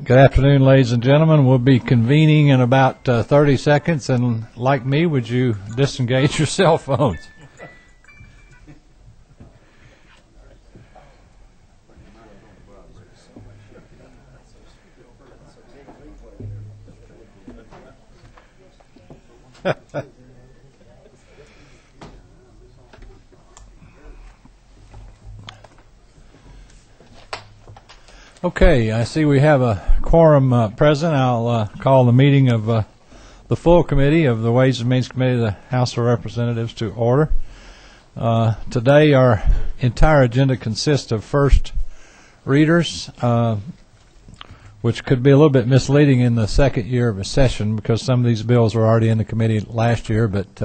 Good afternoon, ladies and gentlemen. We'll be convening in about 30 seconds, and like me, would you disengage your cell phones? Okay, I see we have a quorum present. I'll call the meeting of the full committee of the Ways and Means Committee of the House of Representatives to order. Today our entire agenda consists of first readers, which could be a little bit misleading in the second year of a session because some of these bills were already in the committee last year, but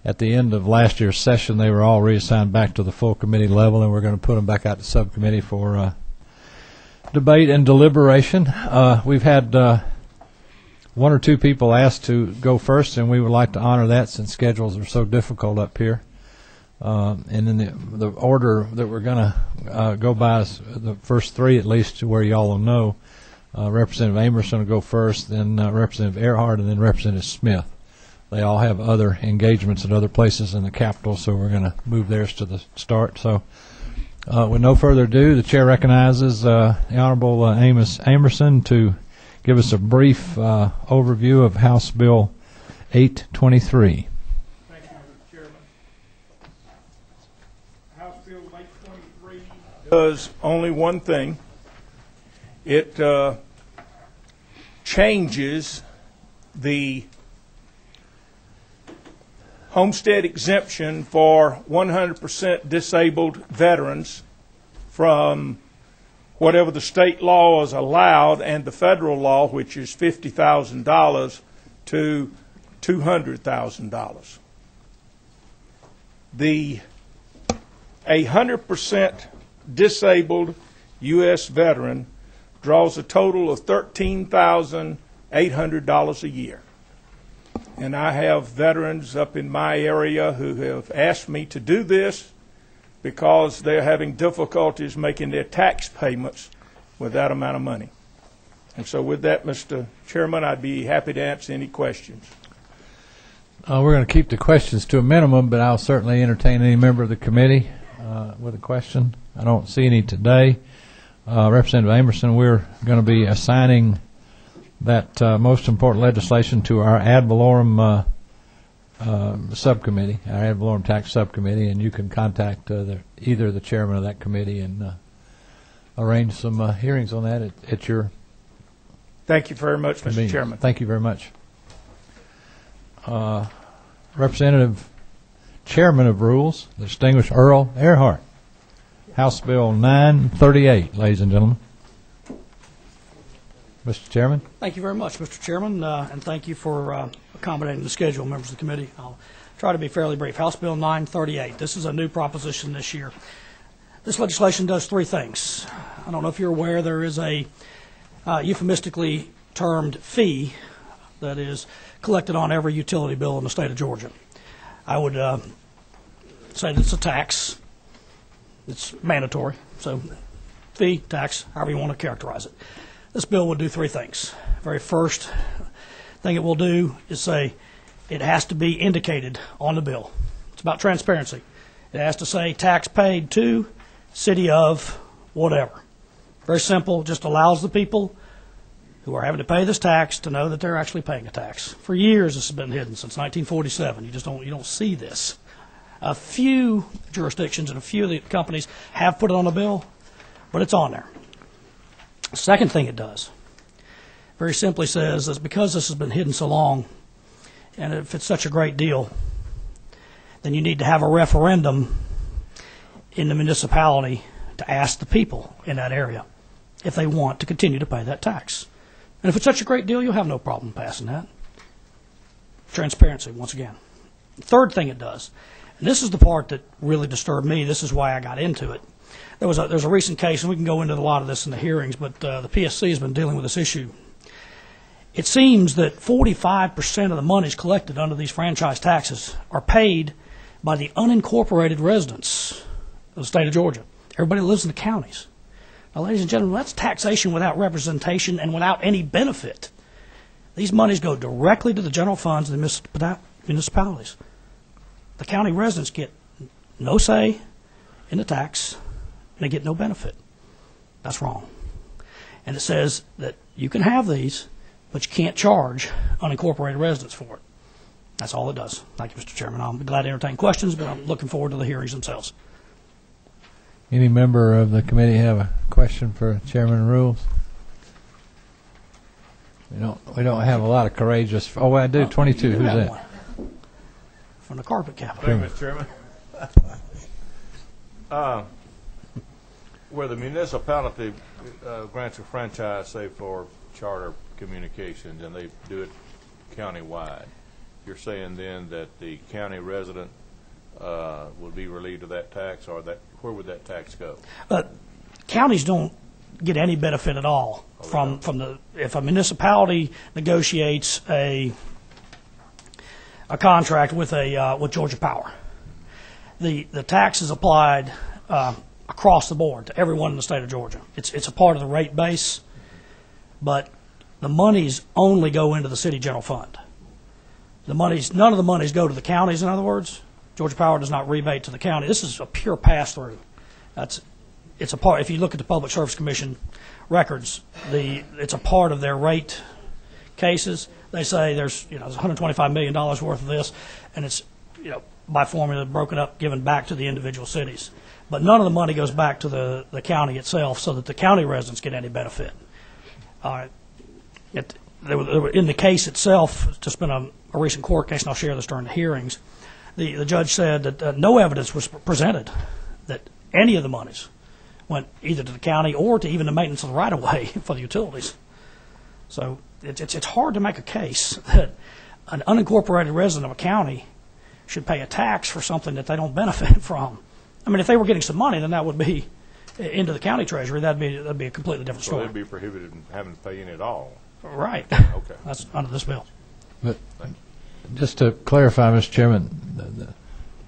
at the end of last year's session they were all reassigned back to the full committee level, and we're going to put them back out to subcommittee for debate and deliberation. We've had one or two people asked to go first, and we would like to honor that since schedules are so difficult up here. And in the order that we're going to go by is the first three, at least, where y'all will know. Representative Amerson will go first, then Representative Earhart, and then Representative Smith. They all have other engagements at other places in the Capitol, so we're going to move theirs to the start. So with no further ado, the chair recognizes the Honorable Amos Amerson to give us a brief overview of House Bill 823. Thank you, Mr. Chairman. House Bill 823 does only one thing. It changes the homestead exemption for 100% disabled veterans from whatever the state law is allowed and the federal law, which is $50,000, to $200,000. The 100% disabled U.S. veteran draws a total of $13,800 a year. And I have veterans up in my area who have asked me to do this because they're having difficulties making their tax payments with that amount of money. And so with that, Mr. Chairman, I'd be happy to answer any questions. We're going to keep the questions to a minimum, but I'll certainly entertain any member of the committee with a question. I don't see any today. Representative Amerson, we're going to be assigning that most important legislation to our ad valorem subcommittee, our ad valorem tax subcommittee, and you can contact either the chairman of that committee and arrange some hearings on that at your Thank you very much, Mr. convenience. Chairman. Thank you very much. Representative Chairman of Rules, the distinguished Earl Earhart. House Bill 938, ladies and gentlemen. Mr. Chairman. Thank you very much, Mr. Chairman, and thank you for accommodating the schedule, members of the committee. I'll try to be fairly brief. House Bill 938. This is a new proposition this year. This legislation does three things. I don't know if you're aware there is a euphemistically termed fee that is collected on every utility bill in the state of Georgia. I would say that it's a tax. It's mandatory. So fee, tax, however you want to characterize it. This bill would do three things. Very first thing it will do is say it has to be indicated on the bill. It's about transparency. It has to say tax paid to city of whatever. Very simple, just allows the people who are having to pay this tax to know that they're actually paying a tax. For years this has been hidden, since 1947. You don't see this. A few jurisdictions and a few of the companies have put it on the bill, but it's on there. The second thing it does, very simply says, is because this has been hidden so long, and if it's such a great deal, then you need to have a referendum in the municipality to ask the people in that area if they want to continue to pay that tax. And if it's such a great deal, you'll have no problem passing that. Transparency, once again. The third thing it does, and this is the part that really disturbed me, this is why I got into it. There's a recent case, and we can go into a lot of this in the hearings, but the PSC has been dealing with this issue. It seems that 45% of the monies collected under these franchise taxes are paid by the unincorporated residents of the state of Georgia. Everybody lives in the counties. Now, ladies and gentlemen, that's taxation without representation and without any benefit. These monies go directly to the general funds of the municipalities. The county residents get no say in the tax, and they get no benefit. That's wrong. And it says that you can have these, but you can't charge unincorporated residents for it. That's all it does. Thank you, Mr. Chairman. I'll be glad to entertain questions, but I'm looking forward to the hearings themselves. Any member of the committee have a question for Chairman Rules? We don't have a lot of courageous. Oh, I do. 22. Who's that? One. From the carpet capital. Thank you, Mr. Chairman. Where the municipality grants a franchise, say, for charter communications, and they do it countywide, you're saying then that the county resident will be relieved of that tax, or where would that tax go? Counties don't get any benefit at all from the if a municipality negotiates a contract with with Georgia Power. The tax is applied across the board to everyone in the state of Georgia. It's a part of the rate base, but the monies only go into the city general fund. None of the monies go to the counties. In other words, Georgia Power does not rebate to the county. This is a pure pass-through. It's a part. If you look at the Public Service Commission records, it's a part of their rate cases. They say there's $125 million worth of this, and it's by formula broken up, given back to the individual cities. But none of the money goes back to the county itself, so that the county residents get any benefit. In the case itself, it's just been a recent court case, and I'll share this during the hearings. The judge said that no evidence was presented that any of the monies went either to the county or to even the maintenance of the right-of-way for the utilities. So it's hard to make a case that an unincorporated resident of a county should pay a tax for something that they don't benefit from. I mean, if they were getting some money, then that would be into the county treasury. That'd be a completely different story. So they'd be prohibited from having to pay any at all. Right. Okay. That's under this bill. But just to clarify, Mr. Chairman,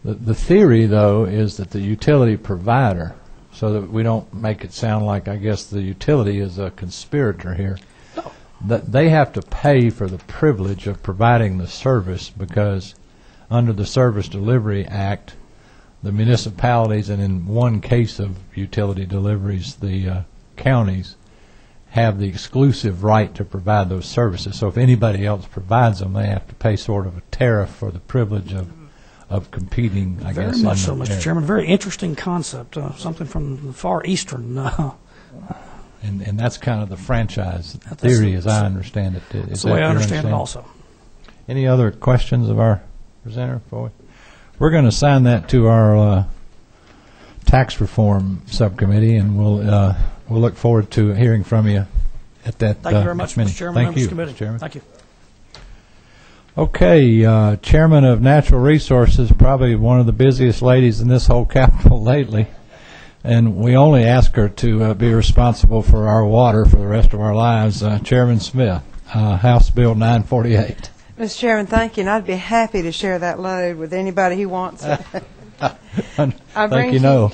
the theory, though, is that the utility provider, so that we don't make it sound like, I guess, the utility is a conspirator here, No. that they have to pay for the privilege of providing the service, because under the Service Delivery Act, the municipalities, and in one case of utility deliveries, the counties, have the exclusive right to provide those services. So if anybody else provides them, they have to pay sort of a tariff for the privilege of competing, I guess. Very much so, Mr. Chairman. Very interesting concept, something from the Far Eastern. And that's kind of the franchise theory, as I understand it. That's the way I understand it also. Any other questions of our presenter? We're going to assign that to our tax reform subcommittee, and we'll look forward to hearing from you at that. Thank you very much, Mr. Chairman. Thank you, Mr. Chairman. Thank you. Okay, Chairman of Natural Resources, probably one of the busiest ladies in this whole capital lately, and we only ask her to be responsible for our water for the rest of our lives. Chairman Smith, House Bill 948. Mr. Chairman, thank you, and I'd be happy to share that load with anybody who wants it. Thank you, no.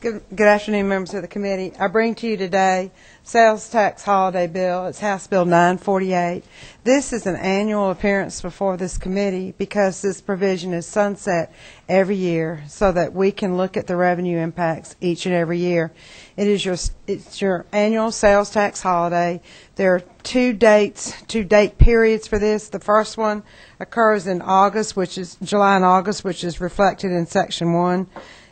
Good afternoon, members of the committee. I bring to you today sales tax holiday bill. It's House Bill 948. This is an annual appearance before this committee because this provision is sunset every year so that we can look at the revenue impacts each and every year. It's your annual sales tax holiday. There are two date periods for this. The first one occurs in August, which is July and August, which is reflected in Section 1.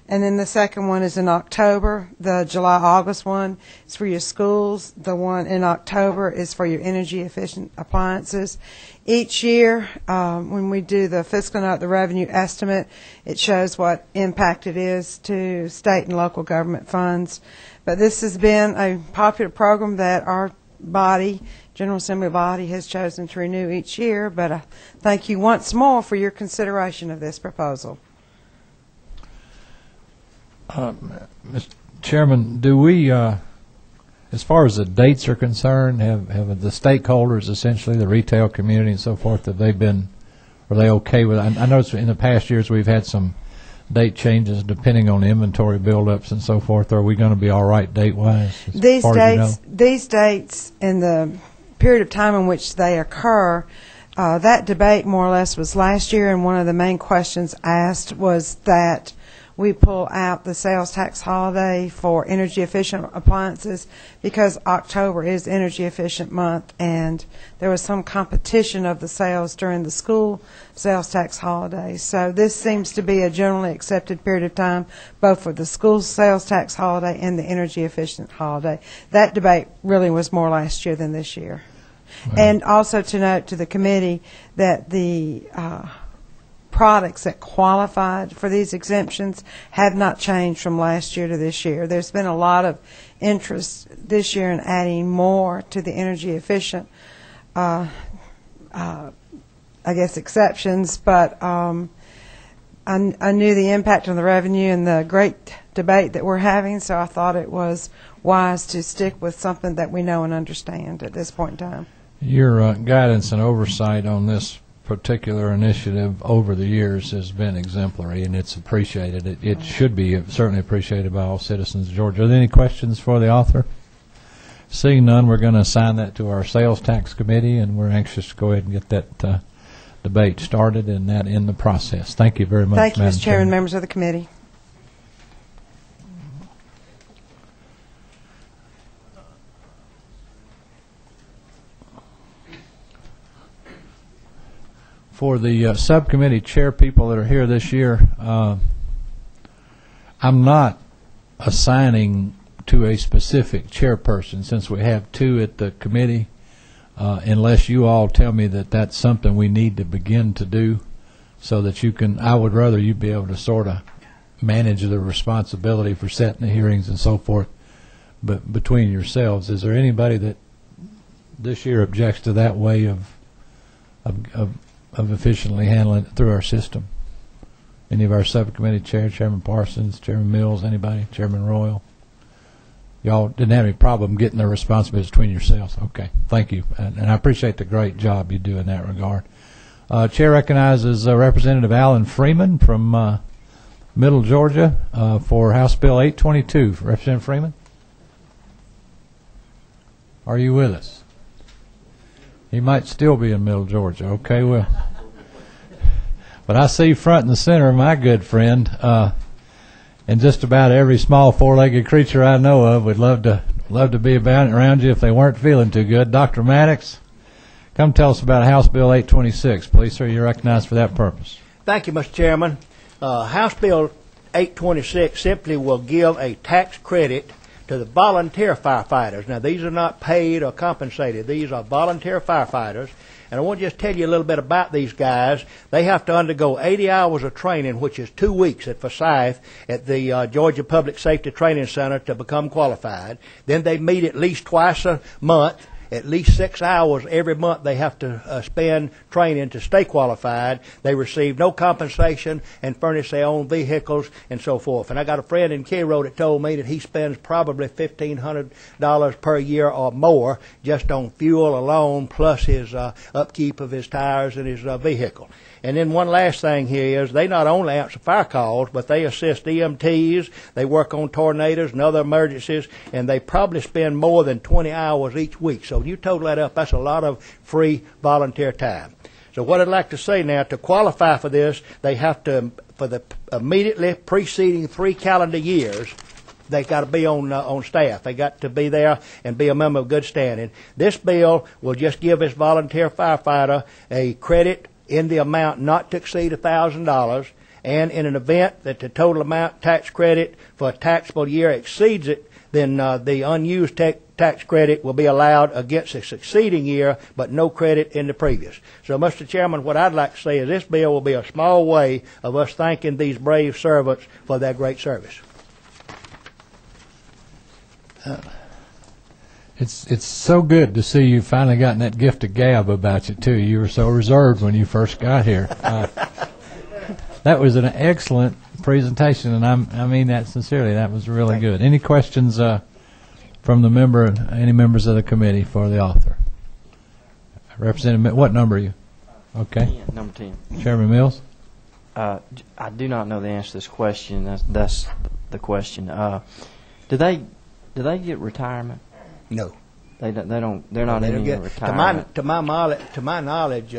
And then the second one is in October. The July-August one is for your schools. The one in October is for your energy-efficient appliances. Each year, when we do the fiscal note, the revenue estimate, it shows what impact it is to state and local government funds. But this has been a popular program that our body, General Assembly body, has chosen to renew each year. But I thank you once more for your consideration of this proposal. Mr. Chairman, do we, as far as the dates are concerned, have the stakeholders, essentially the retail community and so forth, are they okay with it? I know in the past years we've had some date changes depending on inventory buildups and so forth? Are we going to be all right date-wise? These dates and the period of time in which they occur, that debate more or less was last year, and one of the main questions asked was that we pull out the sales tax holiday for energy efficient appliances because October is energy efficient month, and there was some competition of the sales during the school sales tax holiday. So this seems to be a generally accepted period of time both for the school sales tax holiday and the energy efficient holiday. That debate really was more last year than this year. Wow. And also to note to the committee that the products that qualified for these exemptions have not changed from last year to this year. There's been a lot of interest this year in adding more to the energy efficient, I guess, exceptions, but I knew the impact on the revenue and the great debate that we're having, so I thought it was wise to stick with something that we know and understand at this point in time. Your guidance and oversight on this particular initiative over the years has been exemplary, and it's appreciated. It should be certainly appreciated by all citizens of Georgia. Are there any questions for the author? Seeing none, we're going to assign that to our sales tax committee, and we're anxious to go ahead and get that debate started and that in the process. Thank you very much, Thank you, Madam Mr. Chairman, members of the committee. For the subcommittee chair people that are here this year, I'm not assigning to a specific chairperson since we have two at the committee, unless you all tell me that that's something we need to begin to do so that you can, I would rather you be able to sort of manage the responsibility for setting the hearings and so forth, but between yourselves. Is there anybody that this year objects to that way of efficiently handling it through our system? Any of our subcommittee chairs, Chairman Parsons, Chairman Mills, anybody, Chairman Royal? Y'all didn't have any problem getting the responsibility between yourselves. Okay, thank you, and I appreciate the great job you do in that regard. Chair recognizes Representative Alan Freeman from Middle Georgia for House Bill 822. Representative Freeman, are you with us? He might still be in Middle Georgia. Okay, well, but I see front and center, my good friend, and just about every small four-legged creature I know of would love to be around you if they weren't feeling too good. Dr. Maddox, come tell us about House Bill 826. Please, sir, you're recognized for that purpose. Thank you, Mr. Chairman. House Bill 826 simply will give a tax credit to the volunteer firefighters. Now, these are not paid or compensated. These are volunteer firefighters. And I want to just tell you a little bit about these guys. They have to undergo 80 hours of training, which is 2 weeks at Forsyth at the Georgia Public Safety Training Center to become qualified. Then they meet at least twice a month. At least 6 hours every month they have to spend training to stay qualified. They receive no compensation and furnish their own vehicles and so forth. And I got a friend in Cairo that told me that he spends probably $1,500 per year or more just on fuel alone, plus his upkeep of his tires and his vehicle. And then one last thing here is they not only answer fire calls, but they assist EMTs, they work on tornadoes and other emergencies, and they probably spend more than 20 hours each week. So you total that up, that's a lot of free volunteer time. So what I'd like to say now, to qualify for this, they have to, for the immediately preceding 3 calendar years, they got to be on staff. They got to be there and be a member of good standing. This bill will just give this volunteer firefighter a credit in the amount not to exceed $1,000, and in an event that the total amount tax credit for a taxable year exceeds it, then the unused tax credit will be allowed against a succeeding year, but no credit in the previous. So, Mr. Chairman, what I'd like to say is this bill will be a small way of us thanking these brave servants for their great service. It's so good to see you finally gotten that gift of gab about you, too. You were so reserved when you first got here. That was an excellent presentation, and I mean that sincerely. That was really good. Any questions from any members of the committee for the author? Representative, what number are you? Okay. Number 10. Chairman Mills? I do not know the answer to this question. That's the question. Do they get retirement? No. They don't. They're not They in don't any get- retirement. To my knowledge,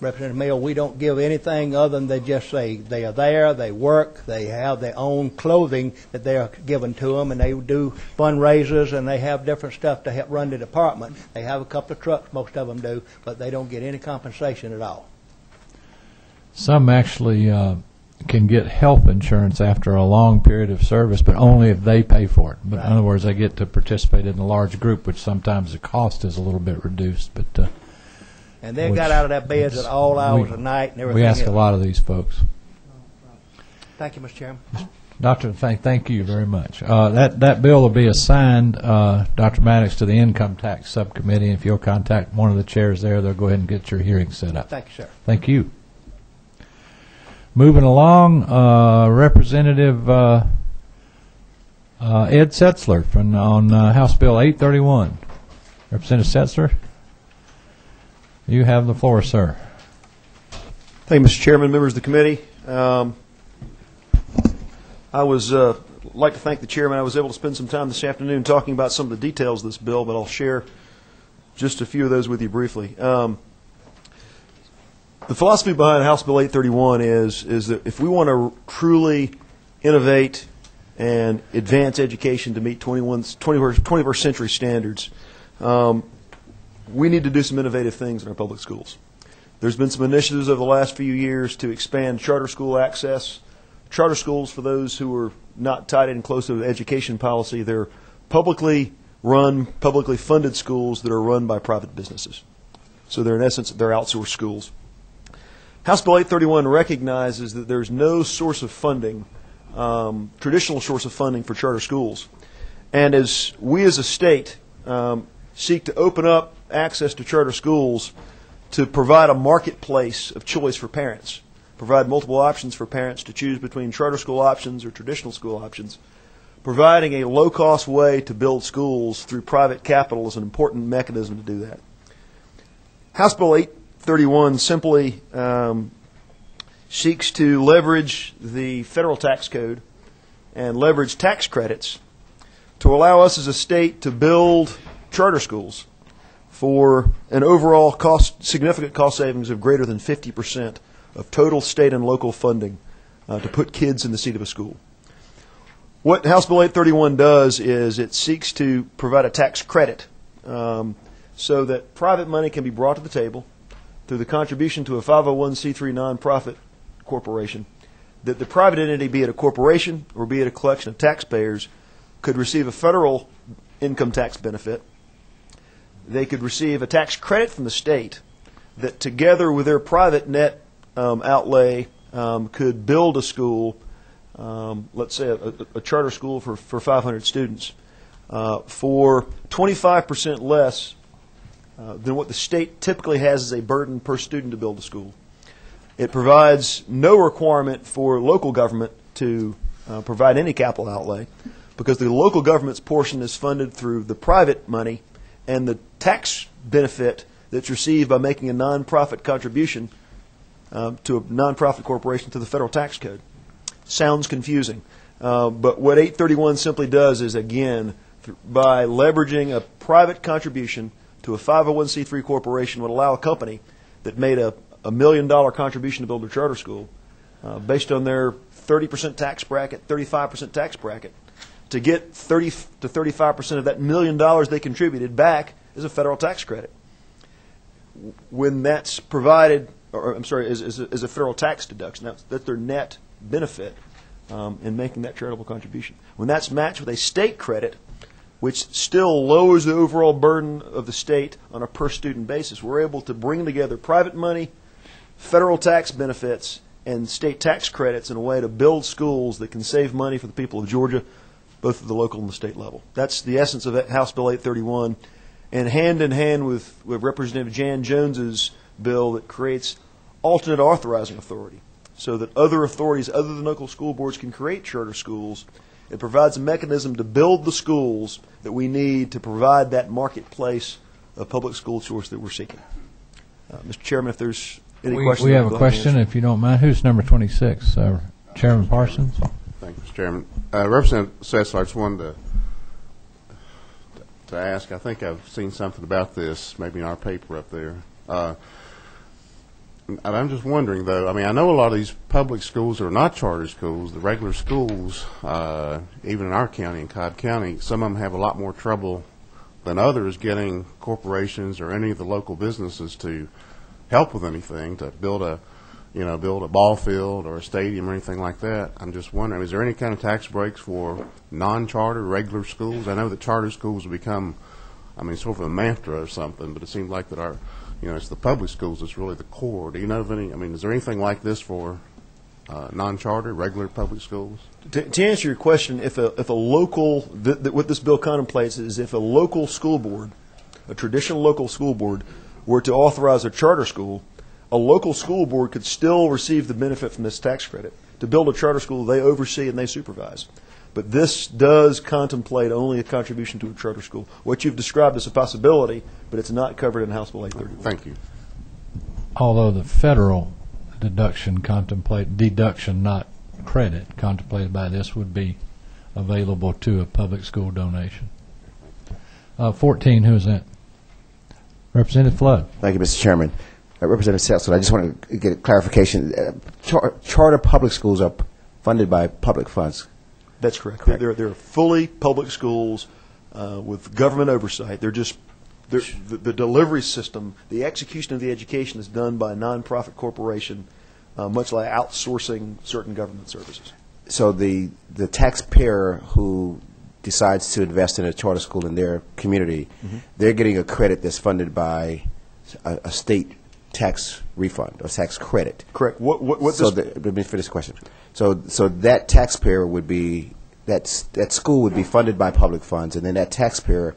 Representative Mill, we don't give anything other than they just say they are there, they work, they have their own clothing that they are given to them, and they do fundraisers, and they have different stuff to help run the department. They have a couple of trucks, most of them do, but they don't get any compensation at all. Some actually can get health insurance after a long period of service, but only if they pay for it. But Right. in other words, they get to participate in a large group, which sometimes the cost is a little bit reduced. But And they Which got out of their beds at all hours of night and everything we ask a else. lot of these folks. Thank you, Mr. Chairman. Doctor, thank you very much. That bill will be assigned, Dr. Maddox, to the Income Tax Subcommittee. If you'll contact one of the chairs there, they'll go ahead and get your hearing set up. Thank you, sir. Thank you. Moving along, Representative Ed Setzler on House Bill 831. Representative Setzler, you have the floor, sir. Thank you, Mr. Chairman, members of the committee. I was like to thank the chairman. I was able to spend some time this afternoon talking about some of the details of this bill, but I'll share just a few of those with you briefly. The philosophy behind House Bill 831 is that if we want to truly innovate and advance education to meet 21st century standards, we need to do some innovative things in our public schools. There's been some initiatives over the last few years to expand charter school access. Charter schools, for those who are not tied in close to education policy, they're publicly run, publicly funded schools that are run by private businesses. So they're, in essence, they're outsourced schools. House Bill 831 recognizes that there's no source of funding, traditional source of funding for charter schools. And as we as a state seek to open up access to charter schools to provide a marketplace of choice for parents, provide multiple options for parents to choose between charter school options or traditional school options, providing a low-cost way to build schools through private capital is an important mechanism to do that. House Bill 831 simply seeks to leverage the federal tax code and leverage tax credits to allow us as a state to build charter schools for an overall significant cost savings of greater than 50% of total state and local funding to put kids in the seat of a school. What House Bill 831 does is it seeks to provide a tax credit so that private money can be brought to the table through the contribution to a 501c3 nonprofit corporation, that the private entity, be it a corporation or be it a collection of taxpayers, could receive a federal income tax benefit. They could receive a tax credit from the state that, together with their private net outlay, could build a school, let's say a charter school for 500 students, for 25% less than what the state typically has as a burden per student to build a school. It provides no requirement for local government to provide any capital outlay, because the local government's portion is funded through the private money and the tax benefit that's received by making a nonprofit contribution to a nonprofit corporation to the federal tax code. Sounds confusing, but what 831 simply does is, again, by leveraging a private contribution to a 501c3 corporation, would allow a company that made a $1 million contribution to build a charter school based on their 30% tax bracket, 35% tax bracket, to get 30 to 35% of that $1 million they contributed back as a federal tax credit. When that's provided, or I'm sorry, as a federal tax deduction, that's their net benefit in making that charitable contribution. When that's matched with a state credit, which still lowers the overall burden of the state on a per-student basis, we're able to bring together private money, federal tax benefits, and state tax credits in a way to build schools that can save money for the people of Georgia, both at the local and the state level. That's the essence of House Bill 831. And hand in hand with Representative Jan Jones's bill that creates alternate authorizing authority so that other authorities other than local school boards can create charter schools. It provides a mechanism to build the schools that we need to provide that marketplace of public school choice that we're seeking. Mr. Chairman, if there's Any questions? We have a Go ahead and question, answer. if you don't mind. Who's number 26? Chairman Parsons? Thank you, Mr. Chairman. Representative Sessler, I just wanted to ask, I think I've seen something about this, maybe in our paper up there. And I'm just wondering, though, I mean, I know a lot of these public schools are not charter schools. The regular schools, even in our county, in Cobb County, some of them have a lot more trouble than others getting corporations or any of the local businesses to help with anything, to build a ball field or a stadium or anything like that. I'm just wondering, is there any kind of tax breaks for non-charter, regular schools? I know that charter schools have become, I mean, sort of a mantra or something, but it seems like that our, it's the public schools that's really the core. Do you know of any, I mean, is there anything like this for non-charter, regular public schools? To answer your question, if a local, what this bill contemplates is if a local school board, a traditional local school board, were to authorize a charter school, a local school board could still receive the benefit from this tax credit. To build a charter school, they oversee and they supervise. But this does contemplate only a contribution to a charter school. What you've described is a possibility, but it's not covered in House Bill 830. Thank you. Although the federal deduction, not credit, contemplated by this would be available to a public school donation. 14, who is that? Representative Flood. Thank you, Mr. Chairman. Representative Sessler, I just want to get a clarification. Charter public schools are funded by public funds. That's correct. They're fully public schools with government oversight. The delivery system, the execution of the education is done by a nonprofit corporation, much like outsourcing certain government services. So the taxpayer who decides to invest in a charter school in their community, they're getting a credit that's funded by a state tax refund or tax credit. Correct. Let me finish the question. So that taxpayer would be that school would be funded by public funds, and then that taxpayer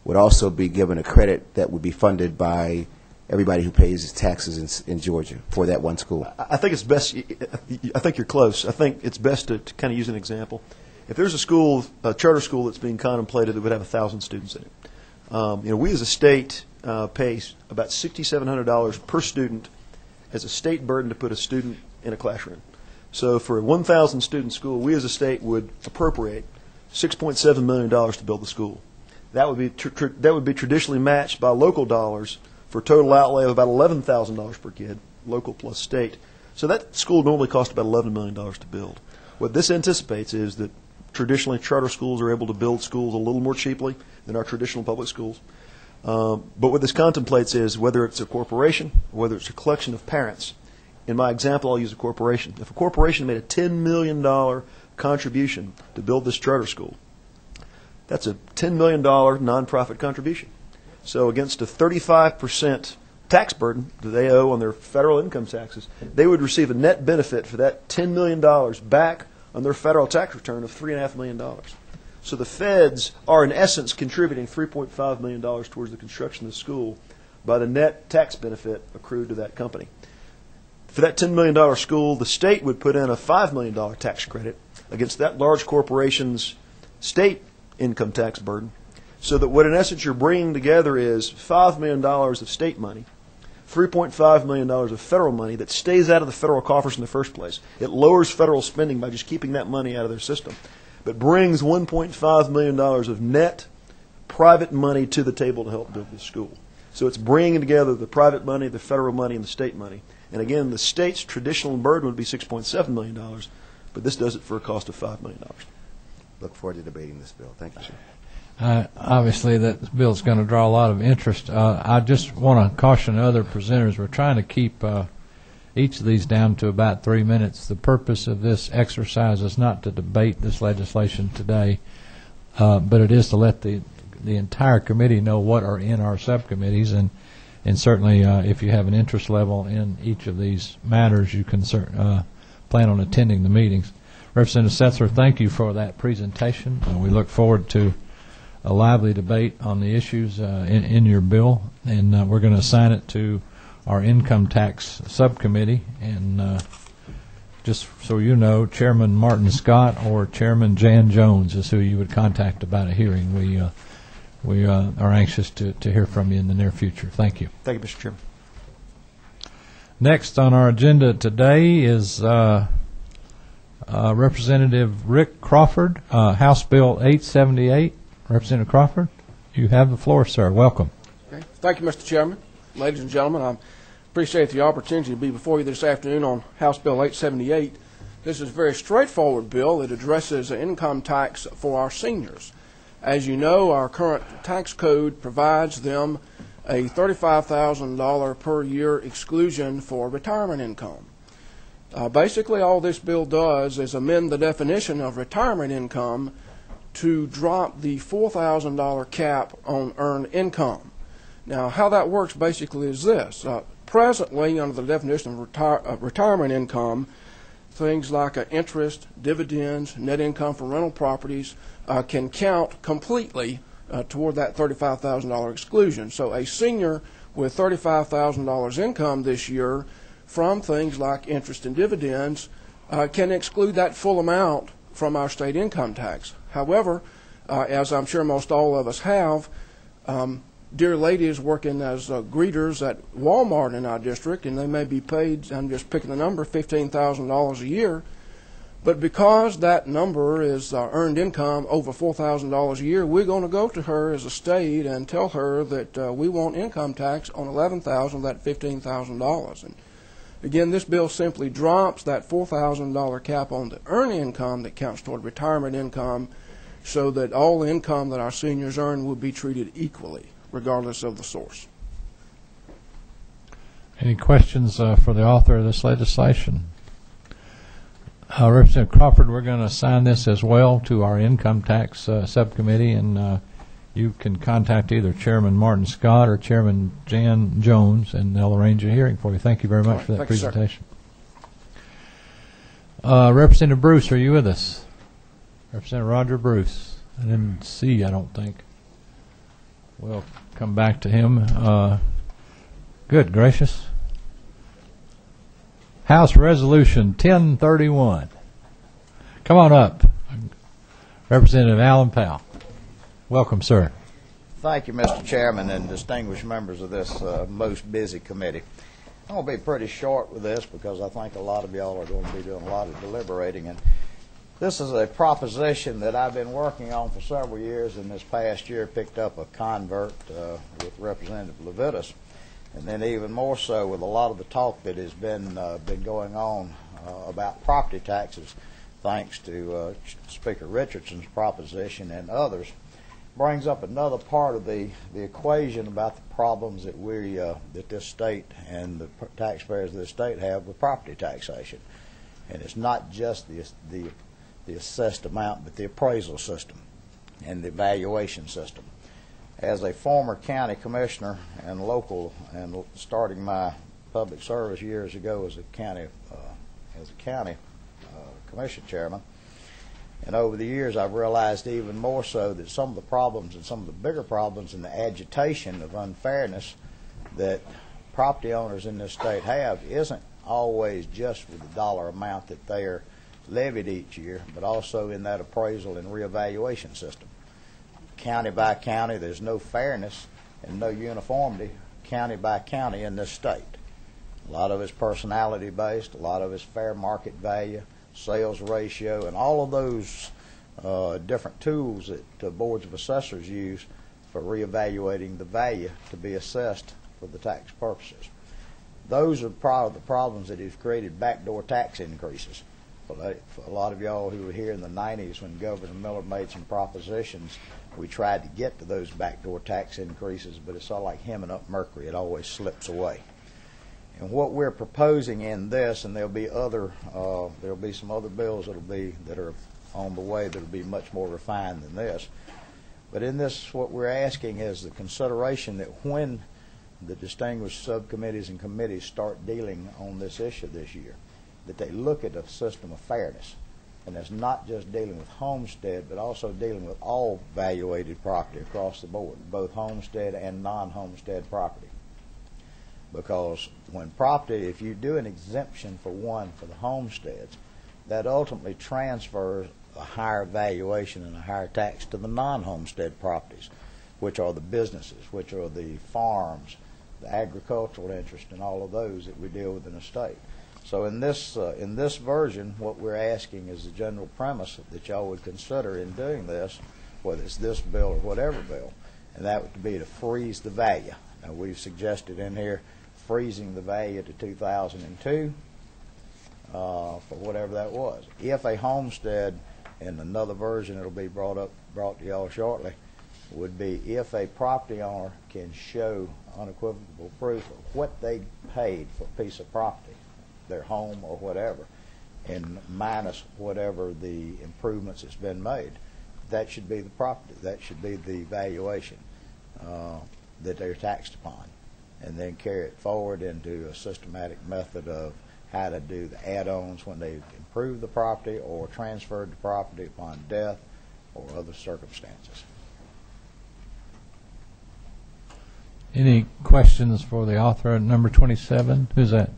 would also be given a credit that would be funded by everybody who pays his taxes in Georgia for that one school. I think it's best. I think you're close. I think it's best to kind of use an example. If there's a charter school that's being contemplated that would have 1,000 students in it, we as a state pay about $6,700 per student as a state burden to put a student in a classroom. So for a 1,000 student school, we as a state would appropriate $6.7 million to build the school. That would be traditionally matched by local dollars for a total outlay of about $11,000 per kid, local plus state. So that school normally costs about $11 million to build. What this anticipates is that traditionally charter schools are able to build schools a little more cheaply than our traditional public schools. But what this contemplates is whether it's a corporation or whether it's a collection of parents. In my example, I'll use a corporation. If a corporation made a $10 million contribution to build this charter school, that's a $10 million nonprofit contribution. So against a 35% tax burden that they owe on their federal income taxes, they would receive a net benefit for that $10 million back on their federal tax return of $3.5 million. So the feds are, in essence, contributing $3.5 million towards the construction of the school by the net tax benefit accrued to that company. For that $10 million school, the state would put in a $5 million tax credit against that large corporation's state income tax burden, so that what, in essence, you're bringing together is $5 million of state money, $3.5 million of federal money that stays out of the federal coffers in the first place. It lowers federal spending by just keeping that money out of their system, but brings $1.5 million of net private money to the table to help build this school. So it's bringing together the private money, the federal money, and the state money. And again, the state's traditional burden would be $6.7 million, but this does it for a cost of $5 million. Look forward to debating this bill. Thank you, sir. Obviously, that bill is going to draw a lot of interest. I just want to caution other presenters. We're trying to keep each of these down to about 3 minutes. The purpose of this exercise is not to debate this legislation today, but it is to let the entire committee know what are in our subcommittees, and certainly if you have an interest level in each of these matters, you can plan on attending the meetings. Representative Sessler, thank you for that presentation. We look forward to a lively debate on the issues in your bill, and we're going to assign it to our income tax subcommittee. And just so you know, Chairman Martin Scott or Chairman Jan Jones is who you would contact about a hearing. We are anxious to hear from you in the near future. Thank you. Thank you, Mr. Chairman. Next on our agenda today is Representative Rick Crawford, House Bill 878. Representative Crawford, you have the floor, sir. Welcome. Okay. Thank you, Mr. Chairman. Ladies and gentlemen, I appreciate the opportunity to be before you this afternoon on House Bill 878. This is a very straightforward bill. It addresses the income tax for our seniors. As you know, our current tax code provides them a $35,000 per year exclusion for retirement income. Basically, all this bill does is amend the definition of retirement income to drop the $4,000 cap on earned income. Now, how that works basically is this. Presently, under the definition of retirement income, things like interest, dividends, net income from rental properties can count completely toward that $35,000 exclusion. So a senior with $35,000 income this year from things like interest and dividends can exclude that full amount from our state income tax. However, as I'm sure most all of us have, dear ladies working as greeters at Walmart in our district, and they may be paid, I'm just picking the number, $15,000 a year, but because that number is earned income over $4,000 a year, we're going to go to her as a state and tell her that we want income tax on $11,000 of that $15,000. And again, this bill simply drops that $4,000 cap on the earned income that counts toward retirement income, so that all the income that our seniors earn will be treated equally, regardless of the source. Any questions for the author of this legislation? Representative Crawford, we're going to assign this as well to our income tax subcommittee, and you can contact either Chairman Martin Scott or Chairman Jan Jones, and they'll arrange a hearing for you. Thank you very much for that presentation. Representative Bruce, are you with us? Representative Roger Bruce. I didn't see, I don't think. We'll come back to him. Good gracious. House Resolution 1031. Come on up. Representative Alan Powell. Welcome, sir. Thank you, Mr. Chairman, and distinguished members of this most busy committee. I'm going to be pretty short with this because I think a lot of y'all are going to be doing a lot of deliberating. And this is a proposition that I've been working on for several years, and this past year picked up a convert with Representative Levitas, and then even more so with a lot of the talk that has been going on about property taxes, thanks to Speaker Richardson's proposition and others. Brings up another part of the equation about the problems that that this state and the taxpayers of this state have with property taxation. And it's not just the assessed amount, but the appraisal system and the evaluation system. As a former county commissioner and starting my public service years ago as a county commission chairman, and over the years I've realized even more so that some of the problems and some of the bigger problems and the agitation of unfairness that property owners in this state have isn't always just with the dollar amount that they are levied each year, but also in that appraisal and reevaluation system. County by county, there's no fairness and no uniformity county by county in this state. A lot of it's personality based, a lot of it's fair market value, sales ratio, and all of those different tools that boards of assessors use for reevaluating the value to be assessed for the tax purposes. Those are probably the problems that have created backdoor tax increases. For a lot of y'all who were here in the 90s when Governor Miller made some propositions, we tried to get to those backdoor tax increases, but it's all like hemming up mercury. It always slips away. And what we're proposing in this, and there'll be some other bills that are on the way that'll be much more refined than this. But in this, what we're asking is the consideration that when the distinguished subcommittees and committees start dealing on this issue this year, that they look at a system of fairness. And that's not just dealing with homestead, but also dealing with all valuated property across the board, both homestead and non-homestead property. Because when property, if you do an exemption for the homesteads, that ultimately transfers a higher valuation and a higher tax to the non-homestead properties, which are the businesses, which are the farms, the agricultural interest, and all of those that we deal with in the state. So in this version, what we're asking is the general premise that y'all would consider in doing this, whether it's this bill or whatever bill, and that would be to freeze the value. Now, we've suggested in here freezing the value to 2002 for whatever that was. If a homestead, in another version it'll be brought to y'all shortly, would be if a property owner can show unequivocal proof of what they paid for a piece of property, their home or whatever, and minus whatever the improvements that's been made. That should be the property. That should be the valuation that they're taxed upon, and then carry it forward into a systematic method of how to do the add-ons when they've improved the property or transferred the property upon death or other circumstances. Any questions for the author at number 27? Who's that?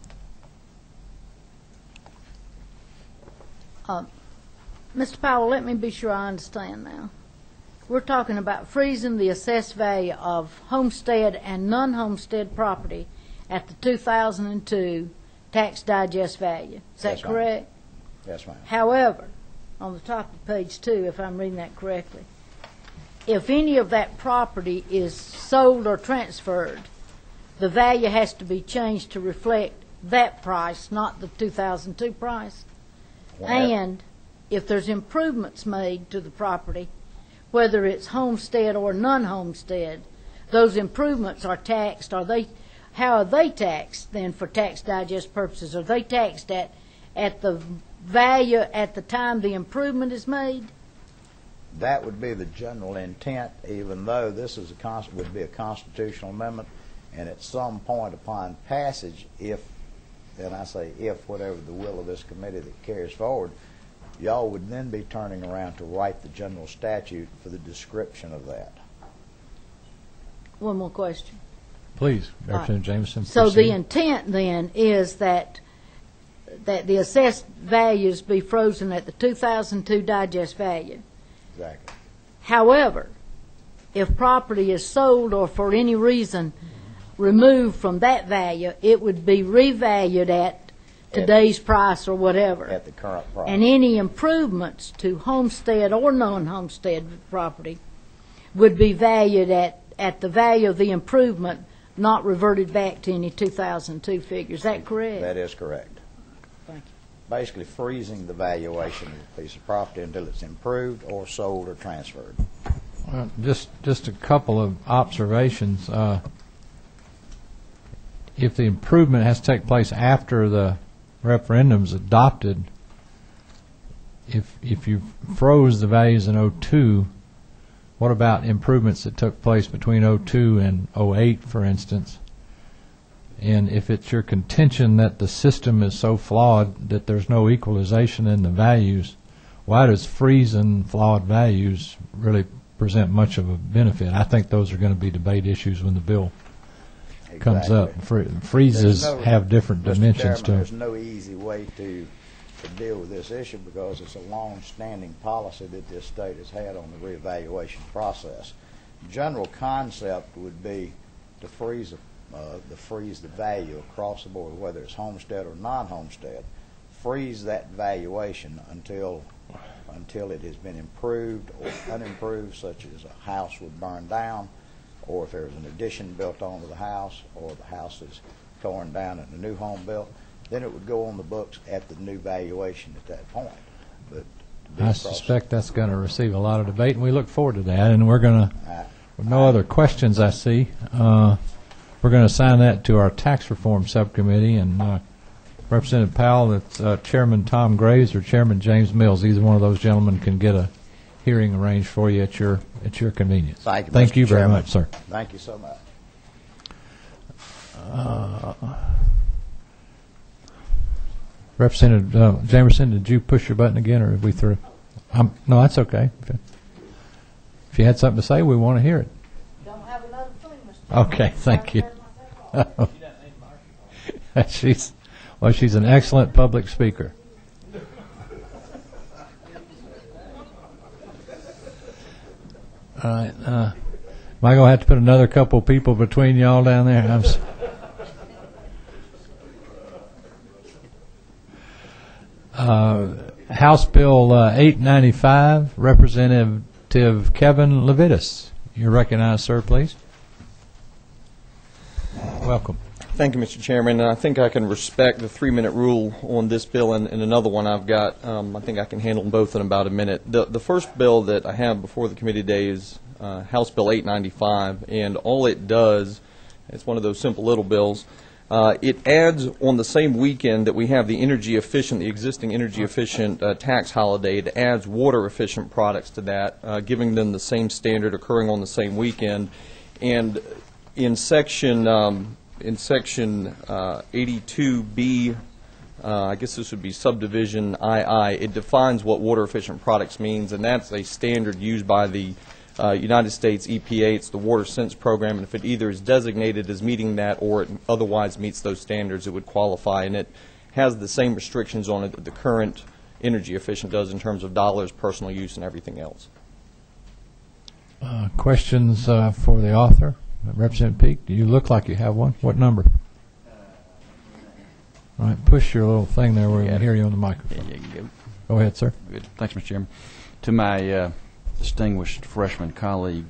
Mr. Powell, let me be sure I understand now. We're talking about freezing the assessed value of homestead and non-homestead property at the 2002 tax digest value. Is that Yes, ma'am. correct? Yes, ma'am. However, on the top of page 2, if I'm reading that correctly, if any of that property is sold or transferred, the value has to be changed to reflect that price, not the 2002 price. And if there's improvements made to the property, whether it's homestead or non-homestead, those improvements are taxed. How are they taxed then for tax digest purposes? Are they taxed at the value at the time the improvement is made? That would be the general intent, even though this is would be a constitutional amendment, and at some point upon passage, and I say if, whatever the will of this committee that carries forward, y'all would then be turning around to write the general statute for the description of that. One more question. Please, Right. Representative Jameson. So proceed. the intent then is that the assessed values be frozen at the 2002 digest value. Exactly. However, if property is sold or for any reason removed from that value, it would be revalued at today's price or whatever. At the current price. And any improvements to homestead or non-homestead property would be valued at the value of the improvement, not reverted back to any 2002 figures. Is that correct? That is correct. Thank you. Basically freezing the valuation of a piece of property until it's improved or sold or transferred. Just a couple of observations. If the improvement has to take place after the referendum's adopted, if you froze the values in 02, what about improvements that took place between 02 and 08, for instance? And if it's your contention that the system is so flawed that there's no equalization in the values, why does freezing flawed values really present much of a benefit? I think those are going to be debate issues when the bill comes up. Freezes have different dimensions to them. There's no easy way to deal with this issue because it's a long-standing policy that this state has had on the reevaluation process. General concept would be to freeze the value across the board, whether it's homestead or non-homestead. Freeze that valuation until it has been improved or unimproved, such as a house would burn down, or if there's an addition built onto the house, or the house is torn down and a new home built, then it would go on the books at the new valuation at that point. But I suspect that's going to receive a lot of debate, and we look forward to that. And we're going to, with no other questions I see, we're going to assign that to our tax reform subcommittee. And Representative Powell, that's Chairman Tom Graves or Chairman James Mills. Either one of those gentlemen can get a hearing arranged for you at your convenience. Thank you, Thank Mr. you very Chairman. much, sir. Thank you so much. Representative Jamerson, did you push your button again, or are we through? No, that's okay. If you had something to say, we want to hear it. Don't have another thing, Mr. Okay, thank you. She's an excellent public speaker. All right. Am I going to have to put another couple people between y'all down there? House Bill 895, Representative Kevin Levitas. You're recognized, sir, please. Welcome. Thank you, Mr. Chairman. And I think I can respect the 3-minute rule on this bill and another one I've got. I think I can handle them both in about a minute. The first bill that I have before the committee today is House Bill 895, and all it does, it's one of those simple little bills, it adds on the same weekend that we have the the existing energy efficient tax holiday, it adds water efficient products to that, giving them the same standard occurring on the same weekend. And in section 82B, I guess this would be subdivision II, it defines what water efficient products means, and that's a standard used by the United States EPA. It's the Water Sense program, and if it either is designated as meeting that or it otherwise meets those standards, it would qualify, and it has the same restrictions on it that the current energy efficient does in terms of dollars, personal use, and everything else. Questions for the author? Representative Peake, do you look like you have one? What number? All right, push your little thing there where we can hear you on the microphone. Yeah, you can go ahead, sir. Good. Thanks, Mr. Chairman. To my distinguished freshman colleague,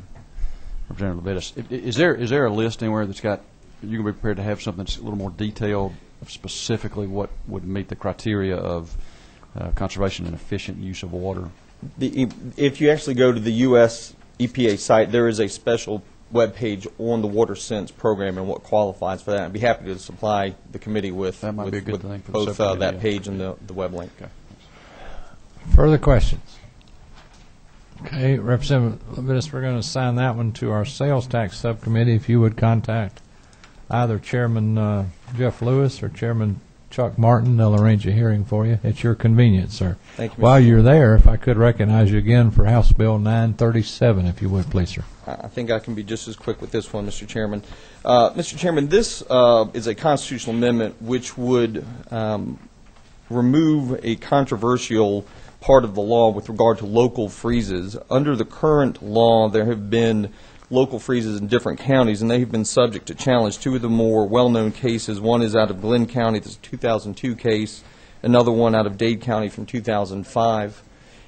Representative Levitas, is there a list anywhere that's got, you're going to be prepared to have something that's a little more detailed of specifically what would meet the criteria of conservation and efficient use of water? If you actually go to the U.S. EPA site, there is a special web page on the Water Sense program and what qualifies for that. I'd be happy to supply the committee with that might be a good thing for both that page and the web link. Okay. Further questions? Okay, Representative Levitas, we're going to assign that one to our sales tax subcommittee. If you would contact either Chairman Jeff Lewis or Chairman Chuck Martin, they'll arrange a hearing for you at your convenience, sir. Thank you, While you're there, if I could recognize you again for House Bill 937, if you would, please, sir. I think I can be just as quick with this one, Mr. Chairman. Mr. Chairman, this is a constitutional amendment which would remove a controversial part of the law with regard to local freezes. Under the current law, there have been local freezes in different counties, and they have been subject to challenge. Two of the more well-known cases, one is out of Glenn County, this is a 2002 case, another one out of Dade County from 2005.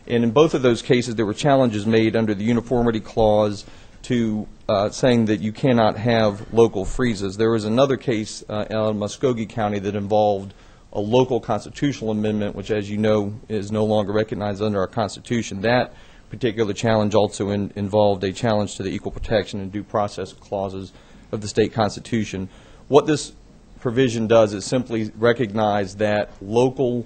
And in both of those cases, there were challenges made under the uniformity clause to saying that you cannot have local freezes. There was another case out of Muskogee County that involved a local constitutional amendment, which, as you know, is no longer recognized under our Constitution. That particular challenge also involved a challenge to the equal protection and due process clauses of the state constitution. What this provision does is simply recognize that local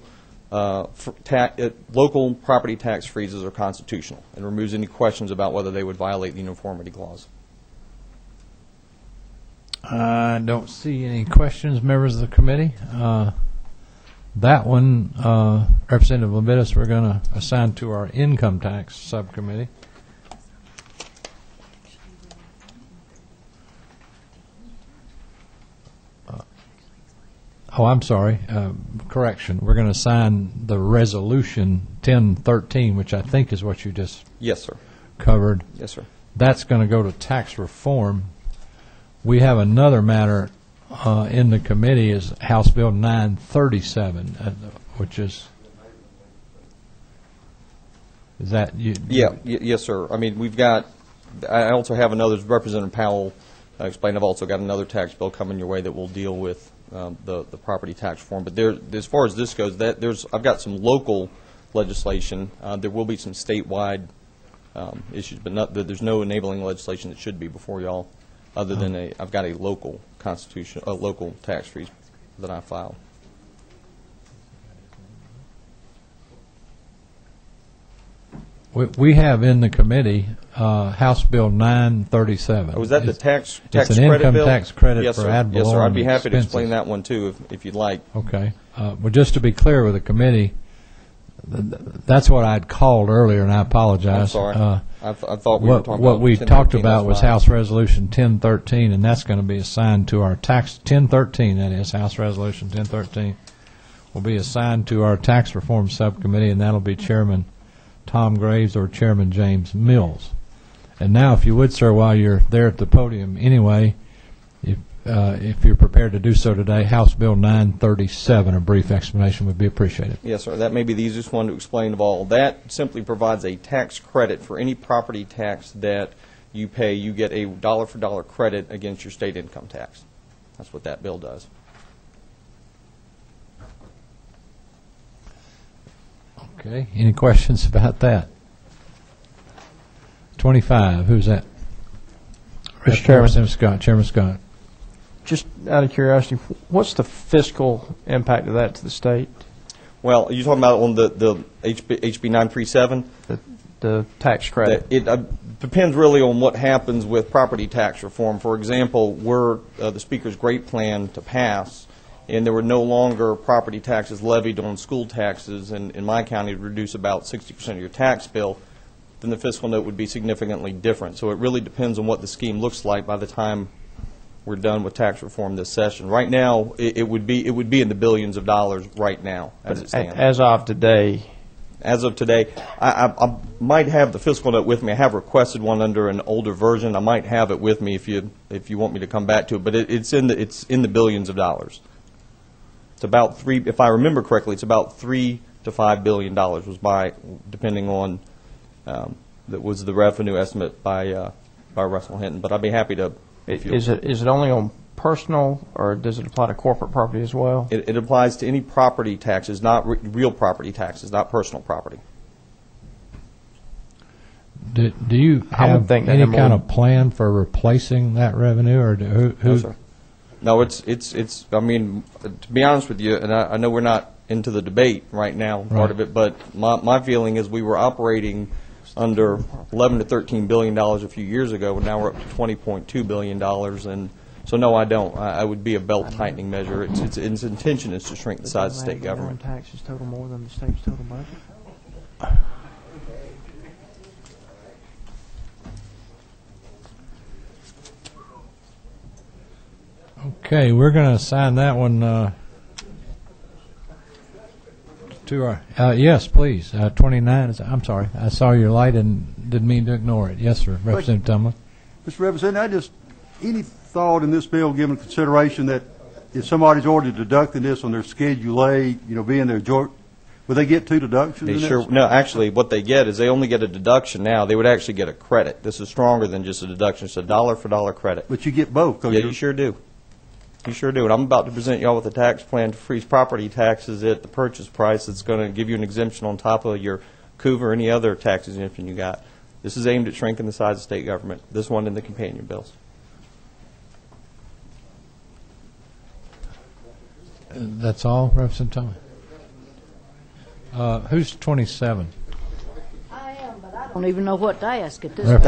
property tax freezes are constitutional and removes any questions about whether they would violate the uniformity clause. I don't see any questions, members of the committee. That one, Representative Levitas, we're going to assign to our income tax subcommittee. Oh, I'm sorry. Correction. We're going to assign the resolution 1013, which I think is what you just covered. Yes, sir. That's going to go to tax reform. We have another matter in the committee is House Bill 937, which is that you? Yes, sir. I mean, we've got. I also have another. Representative Powell explained. I've also got another tax bill coming your way that will deal with the property tax reform. But there, as far as this goes, I've got some local legislation. There will be some statewide issues, but there's no enabling legislation that should be before y'all. Other than I've got a local local tax freeze that I filed. We have in the committee House Bill 937. Was that the tax it's an credit income bill? tax credit Yes, for sir. ad Yes, sir. I'd be happy expenses. to explain that one too, if you'd like. Okay. Well, just to be clear with the committee, that's what I'd called earlier, and I apologize. I'm sorry. I thought we were talking about what we talked about was 1013. House Resolution 1013, and that's going to be assigned to our tax 1013. That is House Resolution 1013 will be assigned to our tax reform subcommittee, and that'll be Chairman Tom Graves or Chairman James Mills. And now, if you would, sir, while you're there at the podium, anyway, if you're prepared to do so today, House Bill 937, a brief explanation would be appreciated. Yes, sir. That may be the easiest one to explain of all. That simply provides a tax credit for any property tax that you pay. You get a dollar-for-dollar credit against your state income tax. That's what that bill does. Okay. Any questions about that? 25. Who's that? Mr. Chairman. Representative Scott. Chairman Scott. Just out of curiosity, what's the fiscal impact of that to the state? Well, are you talking about on the HB 937? The tax credit. It depends really on what happens with property tax reform. For example, were the Speaker's great plan to pass, and there were no longer property taxes levied on school taxes, and in my county it would reduce about 60% of your tax bill, then the fiscal note would be significantly different. So it really depends on what the scheme looks like by the time we're done with tax reform this session. Right now, it would be in the billions of dollars right now as it stands. As of today. As of today, I might have the fiscal note with me. I have requested one under an older version. I might have it with me if you want me to come back to it. But it's in the billions of dollars. It's about if I remember correctly, it's about $3 to $5 billion depending on that was the revenue estimate by Russell Hinton. But I'd be happy to. Is it only on personal, or does it apply to corporate property as well? It applies to any property taxes, not real property taxes, not personal property. Do you have any kind of plan for replacing that revenue, or who? No, sir. No, it's. I mean, to be honest with you, and I know we're not into the debate right now, part of it, but my feeling is we were operating under $11 to $13 billion a few years ago, and now we're up to $20.2 billion, and so no, I don't. I would be a belt tightening measure. Its intention is to shrink the size of state government. Taxes total more than the state's total budget. Okay, we're going to assign that one to our. Yes, please. 29. I'm sorry. I saw your light and didn't mean to ignore it. Yes, sir. Representative Tumlin. Mr. Representative, any thought in this bill, given consideration that if somebody's already deducting this on their Schedule A, being their will they get 2 deductions? No, actually, what they get is they only get a deduction now. They would actually get a credit. This is stronger than just a deduction. It's a dollar-for-dollar credit. But you get both. Yeah, you sure do. You sure do. And I'm about to present you all with a tax plan to freeze property taxes at the purchase price. That's going to give you an exemption on top of your CUVA or any other tax exemption you got. This is aimed at shrinking the size of state government. This one in the companion bills. That's all, Representative Tumlin. Who's 27? I am, but I don't even know what to ask at this point.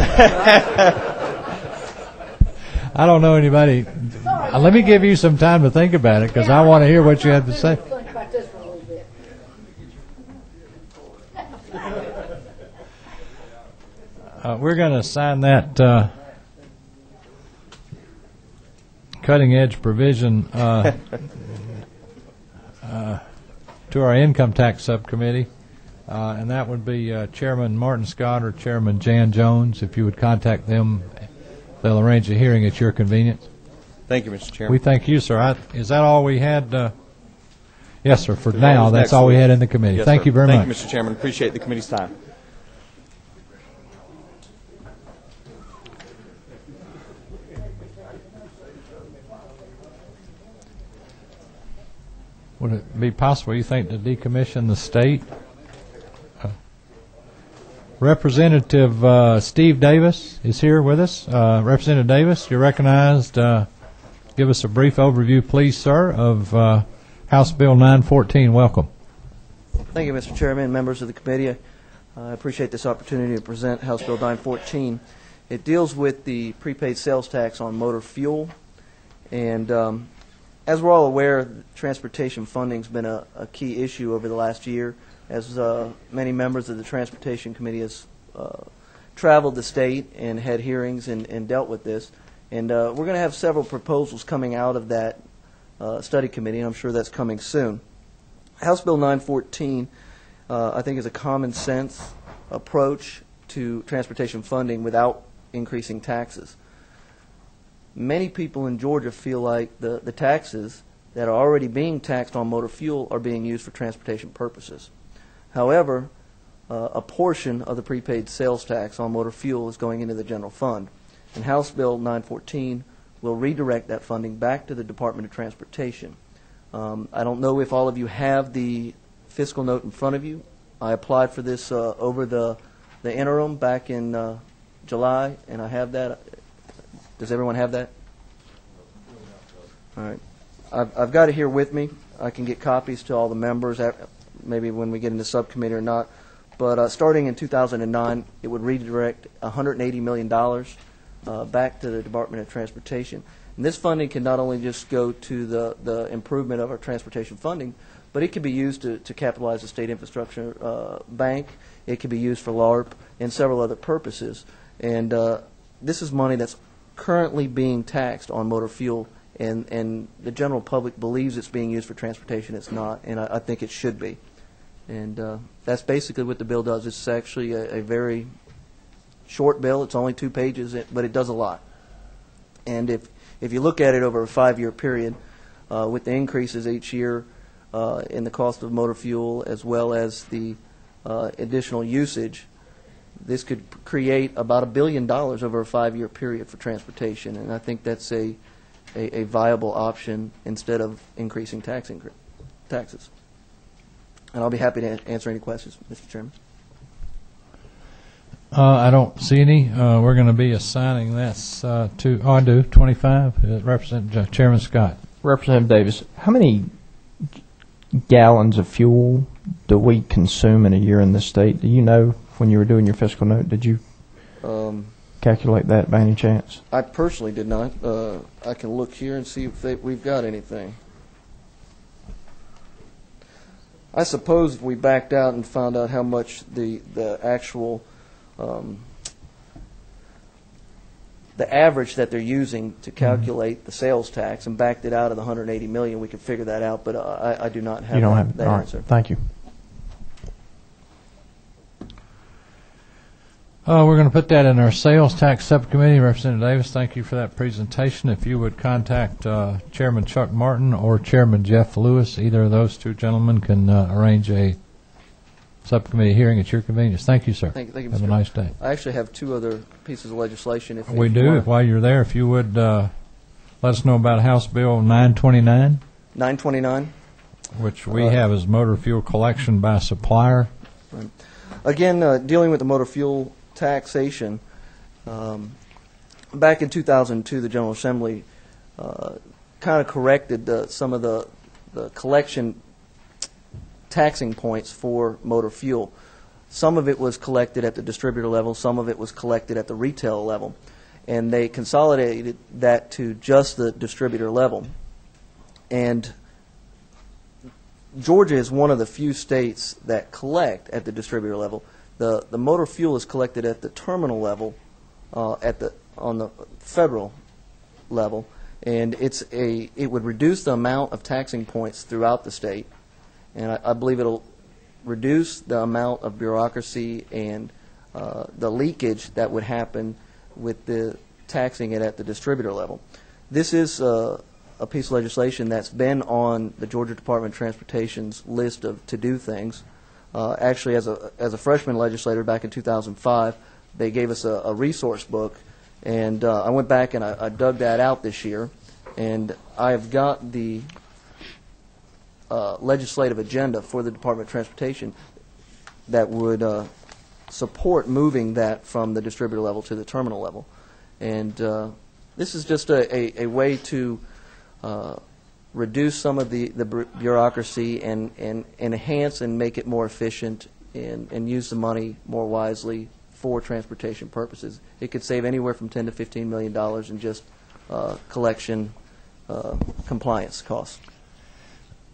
I don't know anybody. Let me give you some time to think about it, because I want to hear what you have to say. Think about this for a little bit. We're going to assign that cutting-edge provision to our income tax subcommittee, and that would be Chairman Martin Scott or Chairman Jan Jones. If you would contact them, they'll arrange a hearing at your convenience. Thank you, Mr. Chairman. We thank you, sir. Is that all we had? Yes, sir. For now, that's all we had in the committee. Yes, thank sir. you very much. Thank you, Mr. Chairman. Appreciate the committee's time. Would it be possible, you think, to decommission the state? Representative Steve Davis is here with us. Representative Davis, you're recognized. Give us a brief overview, please, sir, of House Bill 914. Welcome. Thank you, Mr. Chairman, members of the committee. I appreciate this opportunity to present House Bill 914. It deals with the prepaid sales tax on motor fuel. And as we're all aware, transportation funding has been a key issue over the last year, as many members of the Transportation Committee has traveled the state and had hearings and dealt with this. And we're going to have several proposals coming out of that study committee, and I'm sure that's coming soon. House Bill 914, I think, is a common sense approach to transportation funding without increasing taxes. Many people in Georgia feel like the taxes that are already being taxed on motor fuel are being used for transportation purposes. However, a portion of the prepaid sales tax on motor fuel is going into the general fund, and House Bill 914 will redirect that funding back to the Department of Transportation. I don't know if all of you have the fiscal note in front of you. I applied for this over the interim back in July, and I have that. Does everyone have that? All right. I've got it here with me. I can get copies to all the members, maybe when we get into subcommittee or not. But starting in 2009, it would redirect $180 million back to the Department of Transportation. And this funding can not only just go to the improvement of our transportation funding, but it could be used to capitalize the state infrastructure bank. It could be used for LARP and several other purposes. And this is money that's currently being taxed on motor fuel, and the general public believes it's being used for transportation. It's not, and I think it should be. And that's basically what the bill does. It's actually a very short bill. It's only 2 pages, but it does a lot. And if you look at it over a 5-year period, with the increases each year in the cost of motor fuel as well as the additional usage, this could create about $1 billion over a 5-year period for transportation, and I think that's a viable option instead of increasing taxes. And I'll be happy to answer any questions, Mr. Chairman. I don't see any. We're going to be assigning this to, I do, 25. Representative Chairman Scott. Representative Davis, how many gallons of fuel do we consume in a year in this state? Do you know when you were doing your fiscal note? Did you calculate that by any chance? I personally did not. I can look here and see if we've got anything. I suppose if we backed out and found out how much the actual the average that they're using to calculate the sales tax and backed it out of the $180 million, we could figure that out. But I do not have that answer. Right. Thank you. We're going to put that in our sales tax subcommittee. Representative Davis, thank you for that presentation. If you would contact Chairman Chuck Martin or Chairman Jeff Lewis, either of those two gentlemen can arrange a subcommittee hearing at your convenience. Thank you, sir. Thank you, have a nice day. I actually have 2 other pieces of legislation. If we do. While you're there, if you would let us know about House Bill 929. 929. Which we have as motor fuel collection by supplier. Right. Again, dealing with the motor fuel taxation, back in 2002, the General Assembly kind of corrected some of the collection taxing points for motor fuel. Some of it was collected at the distributor level, some of it was collected at the retail level, and they consolidated that to just the distributor level. And Georgia is one of the few states that collect at the distributor level. The motor fuel is collected at the terminal level, on the federal level, and it would reduce the amount of taxing points throughout the state, and I believe it'll reduce the amount of bureaucracy and the leakage that would happen with the taxing it at the distributor level. This is a piece of legislation that's been on the Georgia Department of Transportation's list of to-do things. Actually, as a freshman legislator back in 2005, they gave us a resource book, and I went back and I dug that out this year, and I've got the legislative agenda for the Department of Transportation that would support moving that from the distributor level to the terminal level. And this is just a way to reduce some of the bureaucracy and enhance and make it more efficient and use the money more wisely for transportation purposes. It could save anywhere from $10 to $15 million in just collection compliance costs.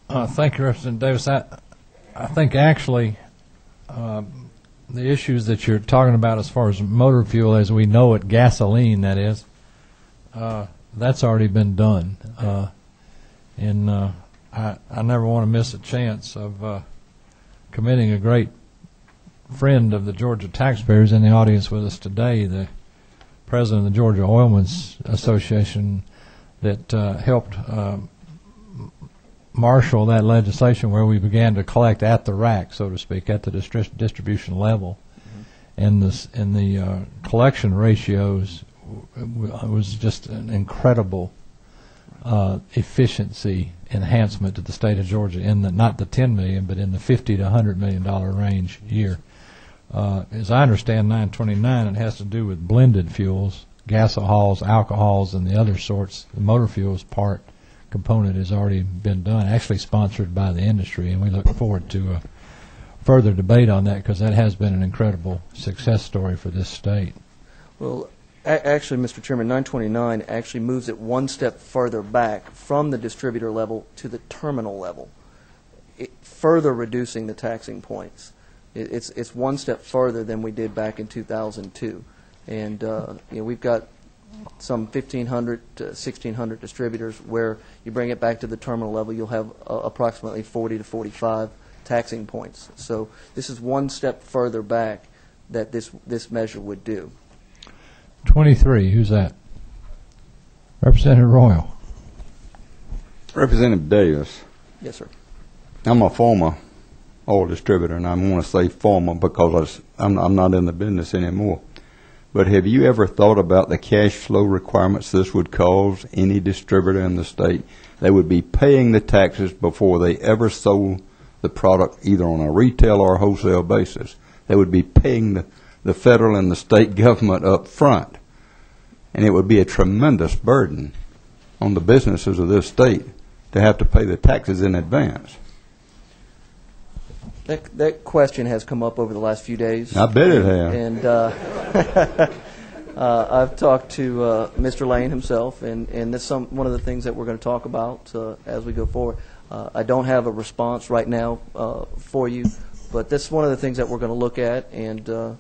Thank you, Representative Davis. I think actually the issues that you're talking about as far as motor fuel as we know it, gasoline that is, that's already been done. And I never want to miss a chance of committing a great friend of the Georgia taxpayers in the audience with us today, the president of the Georgia Oilmen's Association that helped marshal that legislation where we began to collect at the rack, so to speak, at the distribution level. And the collection ratios was just an incredible efficiency enhancement to the state of Georgia in the, not the $10 million, but in the $50 to $100 million range year. As I understand 929, it has to do with blended fuels, gasohols, alcohols, and the other sorts. The motor fuels part component has already been done, actually sponsored by the industry, and we look forward to further debate on that because that has been an incredible success story for this state. Well, actually, Mr. Chairman, 929 actually moves it one step further back from the distributor level to the terminal level, further reducing the taxing points. It's one step further than we did back in 2002. And we've got some 1,500 to 1,600 distributors where you bring it back to the terminal level, you'll have approximately 40 to 45 taxing points. So this is one step further back that this measure would do. 23, who's that? Representative Royal. Representative Davis. Yes, sir. I'm a former oil distributor, and I want to say former because I'm not in the business anymore. But have you ever thought about the cash flow requirements this would cause any distributor in the state? They would be paying the taxes before they ever sold the product, either on a retail or wholesale basis. They would be paying the federal and the state government up front. And it would be a tremendous burden on the businesses of this state to have to pay the taxes in advance. That question has come up over the last few days. I bet it has. And I've talked to Mr. Lane himself, and that's one of the things that we're going to talk about as we go forward. I don't have a response right now for you, but that's one of the things that we're going to look at. And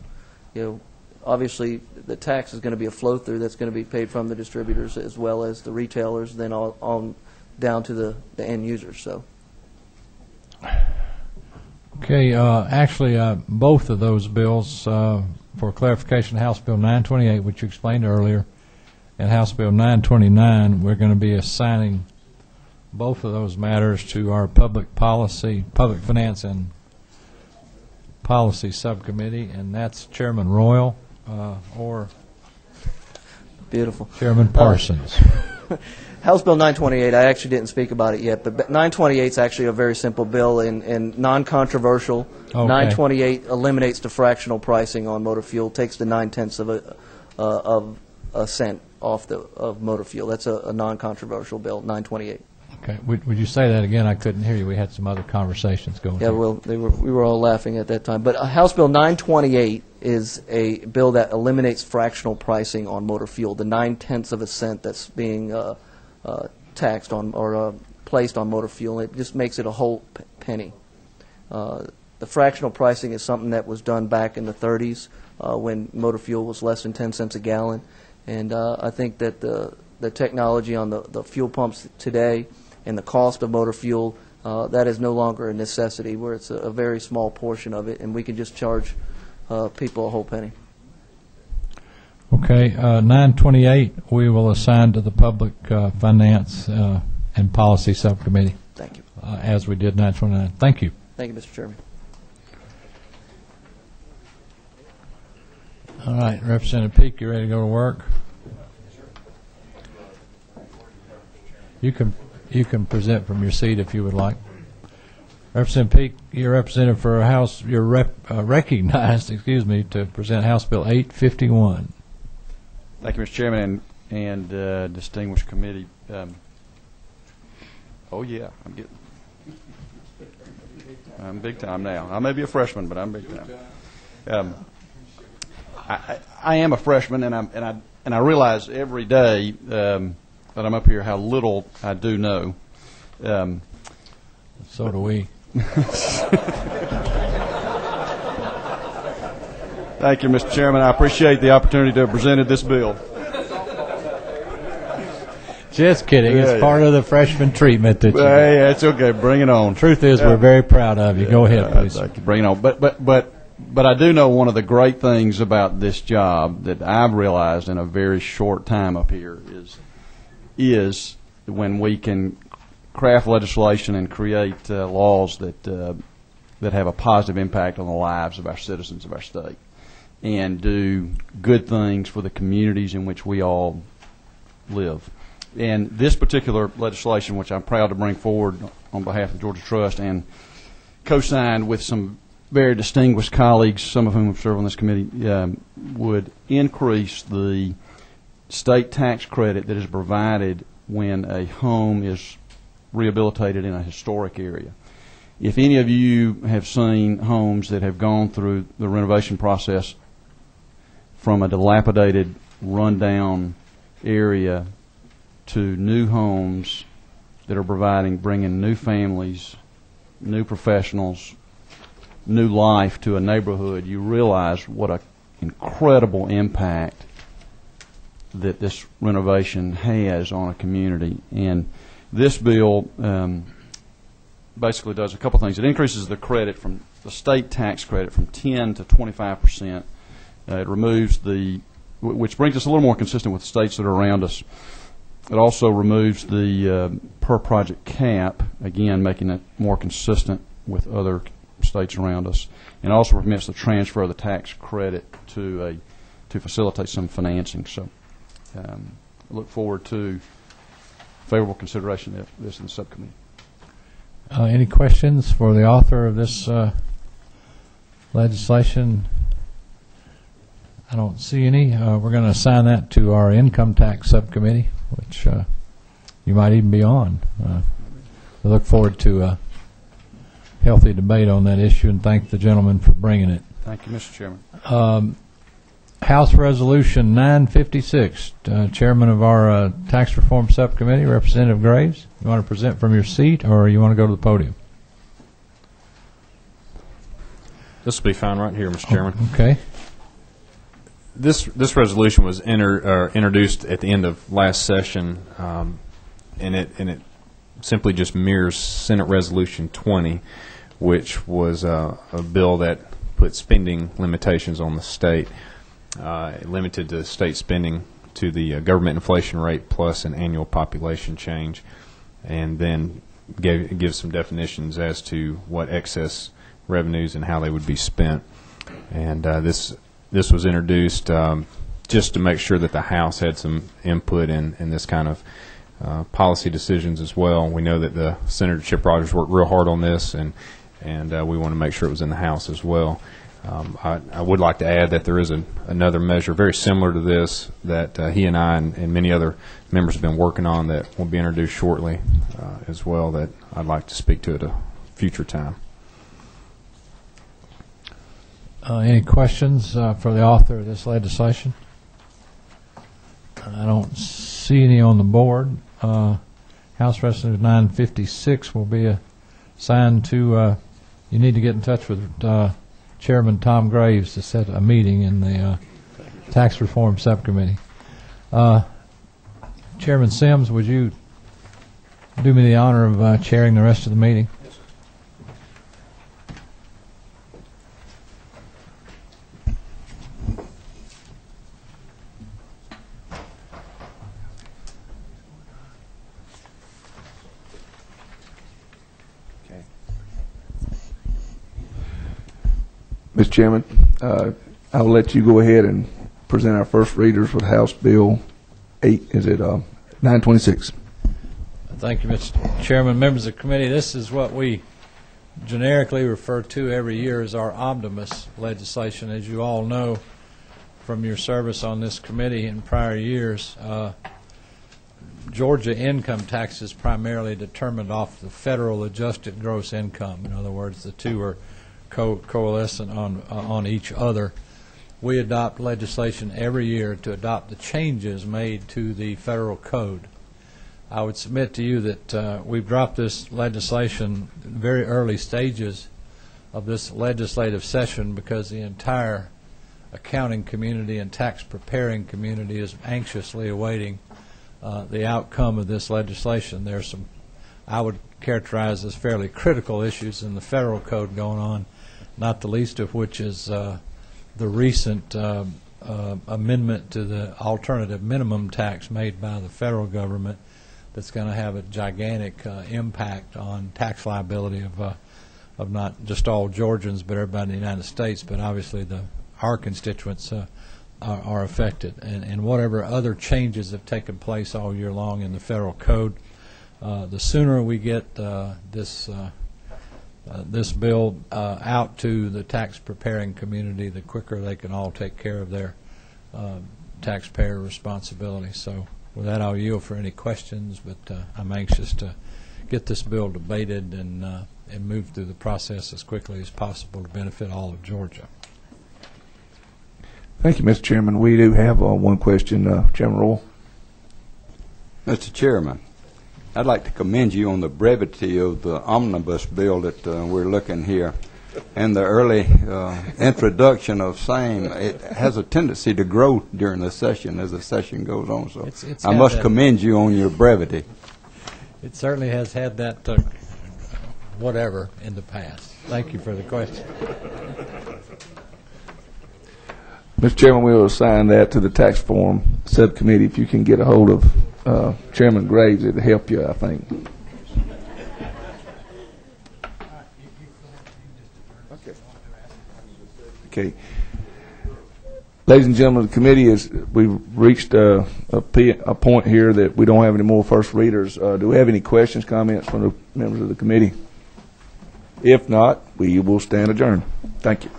obviously, the tax is going to be a flow-through that's going to be paid from the distributors as well as the retailers, then on down to the end users. So. Okay, actually, both of those bills, for clarification, House Bill 928, which you explained earlier, and House Bill 929, we're going to be assigning both of those matters to our public finance and policy subcommittee, and that's Chairman Royal or Beautiful. Chairman Parsons. House Bill 928, I actually didn't speak about it yet, but 928 is actually a very simple bill and non-controversial. Okay. 928 eliminates the fractional pricing on motor fuel, takes the 0.9 of a cent off of motor fuel. That's a non-controversial bill, 928. Okay. Would you say that again? I couldn't hear you. We had some other conversations going on. Yeah, well, we were all laughing at that time. But House Bill 928 is a bill that eliminates fractional pricing on motor fuel, the 0.9 of a cent that's being taxed on or placed on motor fuel. It just makes it a whole penny. The fractional pricing is something that was done back in the 30s when motor fuel was less than 10 cents a gallon. And I think that the technology on the fuel pumps today and the cost of motor fuel, that is no longer a necessity, where it's a very small portion of it, and we can just charge people a whole penny. Okay, 928 we will assign to the Public Finance and Policy Subcommittee. Thank you. As we did 929. Thank you. Thank you, Mr. Chairman. All right, Representative Peake, you ready to go to work? You can present from your seat if you would like. Representative Peake, you're representative for House. You're recognized, excuse me, to present House Bill 851. Thank you, Mr. Chairman, and distinguished committee. Oh yeah, I'm big time now. I may be a freshman, but I'm big time. I am a freshman, and I realize every day that I'm up here how little I do know. So do we. Thank you, Mr. Chairman. I appreciate the opportunity to have presented this bill. Just kidding. Yeah, it's part of the freshman treatment that you Hey, that's okay. Bring it on. Truth is, we're very proud of you. Go ahead, please. Thank you. Bring it on. But but I do know one of the great things about this job that I've realized in a very short time up here is when we can craft legislation and create laws that have a positive impact on the lives of our citizens of our state and do good things for the communities in which we all live. And this particular legislation, which I'm proud to bring forward on behalf of Georgia Trust and co-signed with some very distinguished colleagues, some of whom have served on this committee, would increase the state tax credit that is provided when a home is rehabilitated in a historic area. If any of you have seen homes that have gone through the renovation process from a dilapidated, rundown area to new homes that are bringing new families, new professionals, new life to a neighborhood, you realize what an incredible impact that this renovation has on a community. And this bill basically does a couple things. It increases the credit from the state tax credit from 10 to 25%. It removes which brings us a little more consistent with states that are around us. It also removes the per project cap, again making it more consistent with other states around us, and also permits the transfer of the tax credit to facilitate some financing. So I look forward to favorable consideration of this in the subcommittee. Any questions for the author of this legislation? I don't see any. We're going to assign that to our income tax subcommittee, which you might even be on. I look forward to a healthy debate on that issue and thank the gentleman for bringing it. Thank you, Mr. Chairman. House Resolution 956, Chairman of our Tax Reform Subcommittee, Representative Graves. You want to present from your seat or you want to go to the podium? This will be fine right here, Mr. Chairman. Okay. This resolution was introduced at the end of last session, and it simply just mirrors Senate Resolution 20, which was a bill that put spending limitations on the state. It limited the state spending to the government inflation rate plus an annual population change, and then gives some definitions as to what excess revenues and how they would be spent. And this was introduced just to make sure that the House had some input in this kind of policy decisions as well. We know that the Senator Chip Rogers worked real hard on this, and we want to make sure it was in the House as well. I would like to add that there is another measure very similar to this that he and I and many other members have been working on that will be introduced shortly as well that I'd like to speak to at a future time. Any questions for the author of this legislation? I don't see any on the board. House Resolution 956 will be assigned to, you need to get in touch with Chairman Tom Graves to set a meeting in the Tax Reform Subcommittee. Chairman Sims, would you do me the honor of chairing the rest of the meeting? Mr. Chairman, I'll let you go ahead and present our first readers with House Bill 926. Thank you, Mr. Chairman. Members of the committee, this is what we generically refer to every year as our omnibus legislation. As you all know from your service on this committee in prior years, Georgia income tax is primarily determined off the federal adjusted gross income. In other words, the two are coalescent on each other. We adopt legislation every year to adopt the changes made to the federal code. I would submit to you that we've dropped this legislation in very early stages of this legislative session because the entire accounting community and tax preparing community is anxiously awaiting the outcome of this legislation. There's some, I would characterize as fairly critical issues in the federal code going on not the least of which is the recent amendment to the alternative minimum tax made by the federal government that's going to have a gigantic impact on tax liability of not just all Georgians but everybody in the United States, but obviously our constituents are affected. And whatever other changes have taken place all year long in the federal code, the sooner we get this bill out to the tax preparing community, the quicker they can all take care of their taxpayer responsibility. So with that, I'll yield for any questions, but I'm anxious to get this bill debated and move through the process as quickly as possible to benefit all of Georgia. Thank you, Mr. Chairman. We do have one question, Chairman Royal. Mr. Chairman, I'd like to commend you on the brevity of the omnibus bill that we're looking here, and the early introduction of same. It has a tendency to grow during the session as the session goes on, so It's I must commend you on your brevity. It certainly has had that whatever in the past. Thank you for the question. Mr. Chairman, we will assign that to the tax reform subcommittee. If you can get a hold of Chairman Graves, it'll help you, I think. Okay. Ladies and gentlemen of the committee, we've reached a point here that we don't have any more first readers. Do we have any questions, comments from the members of the committee? If not, we will stand adjourned. Thank you.